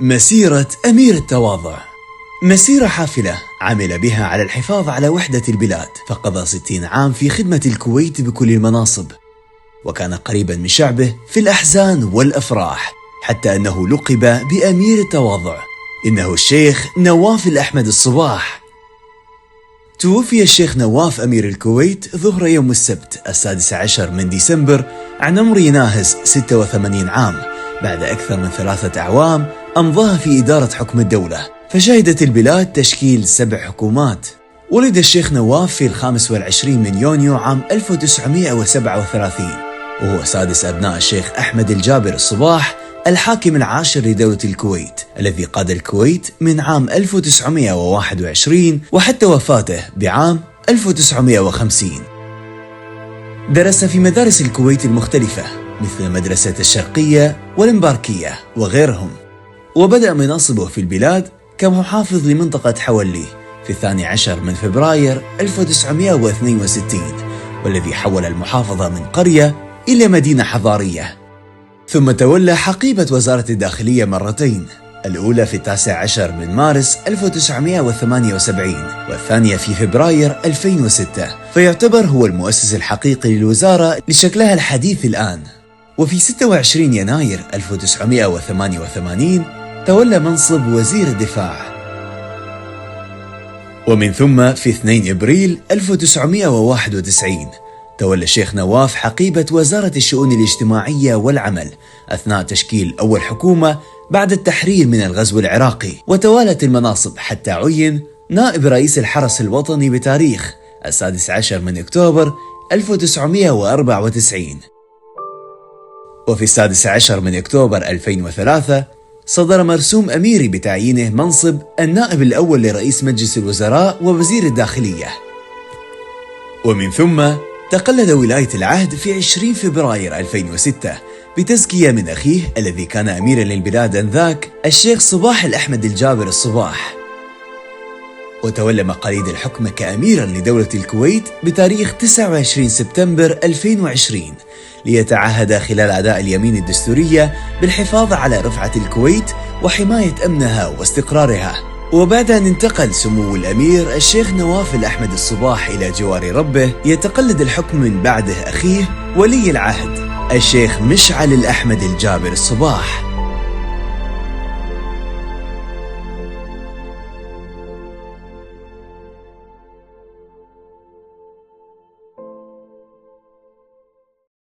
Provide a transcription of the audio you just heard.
مسيرة أمير التواضع. مسيرة حافلة عمل بها على الحفاظ على وحدة البلاد، فقضى 60 عام في خدمة الكويت بكل المناصب، وكان قريبا من شعبه في الأحزان والأفراح، حتى أنه لقب بأمير التواضع. إنه الشيخ نواف الأحمد الصباح. توفي الشيخ نواف أمير الكويت ظهر يوم السبت 16 من ديسمبر عن عمر ناهز 86 عام، بعد أكثر من 3 أعوام أمضاها في إدارة حكم الدولة، فشهدت البلاد تشكيل 7 حكومات. ولد الشيخ نواف في 25 من يونيو عام 1937، وهو سادس أبناء الشيخ أحمد الجابر الصباح، الحاكم العاشر لدولة الكويت، الذي قاد الكويت من عام 1921 وحتى وفاته بعام 1950. درس في مدارس الكويت المختلفة مثل مدرسة الشرقية والمباركية وغيرهم، وبدأ مناصبه في البلاد كمحافظ لمنطقة حولي في 12 من فبراير 1962، والذي حول المحافظة من قرية إلى مدينة حضارية. ثم تولى حقيبة وزارة الداخلية مرتين، الأولى في 19 من مارس 1978 والثانية في فبراير 2006، فيعتبر هو المؤسس الحقيقي للوزارة لشكلها الحديث الآن. وفي 26 يناير 1988 تولى منصب وزير الدفاع. ومن ثم في 2 إبريل 1991 تولى الشيخ نواف حقيبة وزارة الشؤون الاجتماعية والعمل أثناء تشكيل أول حكومة بعد التحرير من الغزو العراقي، وتوالت المناصب حتى عين نائب رئيس الحرس الوطني بتاريخ 16 من أكتوبر 1994. وفي 16 من أكتوبر 2003 صدر مرسوم أميري بتعيينه منصب النائب الأول لرئيس مجلس الوزراء ووزير الداخلية. ومن ثم تقلد ولاية العهد في 20 فبراير 2006 بتزكية من أخيه الذي كان أميرا للبلاد آنذاك، الشيخ صباح الأحمد الجابر الصباح. وتولى مقاليد الحكم كأميرا لدولة الكويت بتاريخ 29 سبتمبر 2020 ليتعهد خلال أداء اليمين الدستورية بالحفاظ على رفعة الكويت وحماية أمنها واستقرارها. وبعد أن انتقل سمو الأمير الشيخ نواف الأحمد الصباح إلى جوار ربه، يتقلد الحكم من بعده أخيه ولي العهد الشيخ مشعل الأحمد الجابر الصباح.